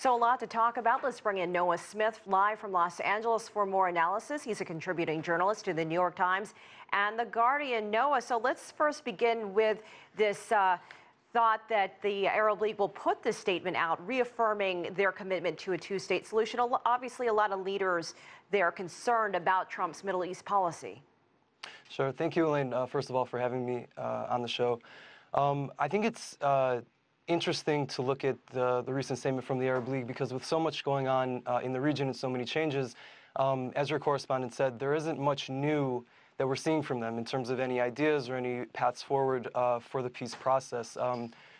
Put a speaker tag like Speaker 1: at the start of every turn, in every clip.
Speaker 1: So a lot to talk about. Let's bring in Noah Smith live from Los Angeles for more analysis. He's a contributing journalist to the New York Times and The Guardian. Noah, so let's first begin with this thought that the Arab League will put this statement out, reaffirming their commitment to a two-state solution. Obviously, a lot of leaders there are concerned about Trump's Middle East policy.
Speaker 2: Sure. Thank you, Elaine, first of all, for having me on the show. I think it's interesting to look at the recent statement from the Arab League because with so much going on in the region and so many changes, as your correspondent said, there isn't much new that we're seeing from them in terms of any ideas or any paths forward for the peace process,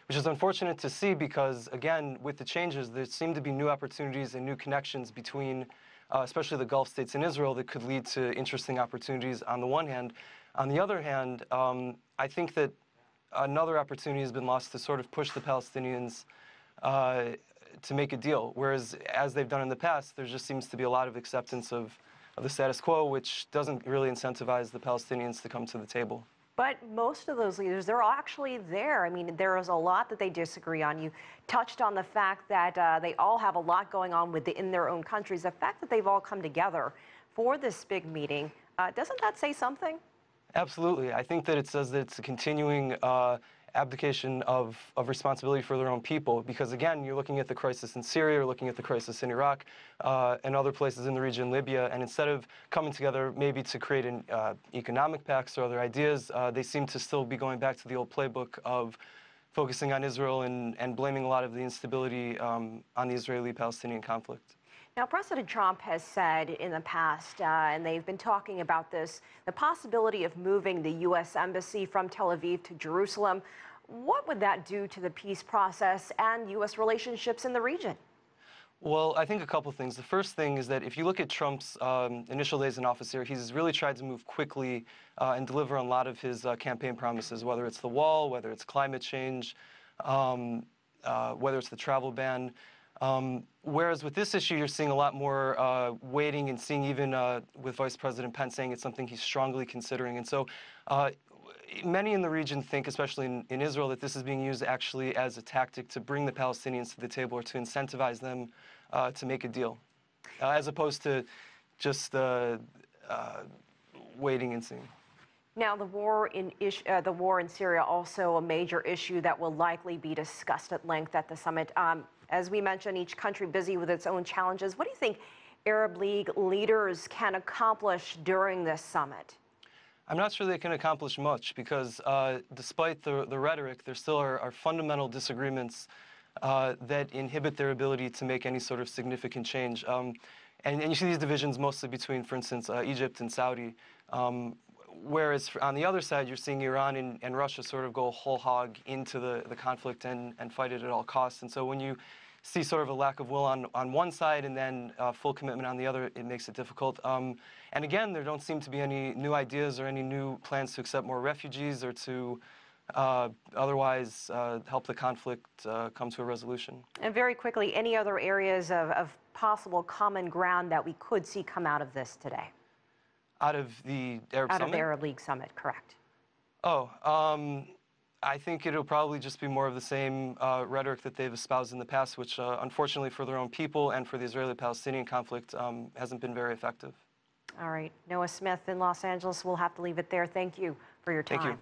Speaker 2: which is unfortunate to see because, again, with the changes, there seem to be new opportunities and new connections between especially the Gulf states and Israel that could lead to interesting opportunities on the one hand. On the other hand, I think that another opportunity has been lost to sort of push the Palestinians to make a deal, whereas as they've done in the past, there just seems to be a lot of acceptance of the status quo, which doesn't really incentivize the Palestinians to come to the table.
Speaker 1: But most of those leaders, they're actually there. I mean, there is a lot that they disagree on. You touched on the fact that they all have a lot going on within their own countries. The fact that they've all come together for this big meeting, doesn't that say something?
Speaker 2: Absolutely. I think that it says that it's a continuing abdication of responsibility for their own people because, again, you're looking at the crisis in Syria, you're looking at the crisis in Iraq and other places in the region, Libya, and instead of coming together maybe to create an economic pact or other ideas, they seem to still be going back to the old playbook of focusing on Israel and blaming a lot of the instability on the Israeli-Palestinian conflict.
Speaker 1: Now, President Trump has said in the past, and they've been talking about this, the possibility of moving the U.S. Embassy from Tel Aviv to Jerusalem. What would that do to the peace process and U.S. relationships in the region?
Speaker 2: Well, I think a couple things. The first thing is that if you look at Trump's initial days in office here, he's really tried to move quickly and deliver on a lot of his campaign promises, whether it's the wall, whether it's climate change, whether it's the travel ban. Whereas with this issue, you're seeing a lot more waiting and seeing even with Vice President Pence saying it's something he's strongly considering. And so many in the region think, especially in Israel, that this is being used actually as a tactic to bring the Palestinians to the table or to incentivize them to make a deal, as opposed to just waiting and seeing.
Speaker 1: Now, the war in Syria, also a major issue that will likely be discussed at length at the summit. As we mentioned, each country busy with its own challenges. What do you think Arab League leaders can accomplish during this summit?
Speaker 2: I'm not sure they can accomplish much because despite the rhetoric, there still are fundamental disagreements that inhibit their ability to make any sort of significant change. And you see these divisions mostly between, for instance, Egypt and Saudi. Whereas on the other side, you're seeing Iran and Russia sort of go whole hog into the conflict and fight it at all costs. And so when you see sort of a lack of will on one side and then full commitment on the other, it makes it difficult. And again, there don't seem to be any new ideas or any new plans to accept more refugees or to otherwise help the conflict come to a resolution. And
Speaker 1: very quickly, any other areas of possible common ground that we could see come out of this today?
Speaker 2: Out of the Arab Summit?
Speaker 1: Out of the Arab League Summit, correct.
Speaker 2: Oh, I think it'll probably just be more of the same rhetoric that they've espoused in the past, which unfortunately for their own people and for the Israeli-Palestinian conflict hasn't been very effective.
Speaker 1: All right. Noah Smith in Los Angeles. We'll have to leave it there. Thank you for your time.
Speaker 2: Thank you.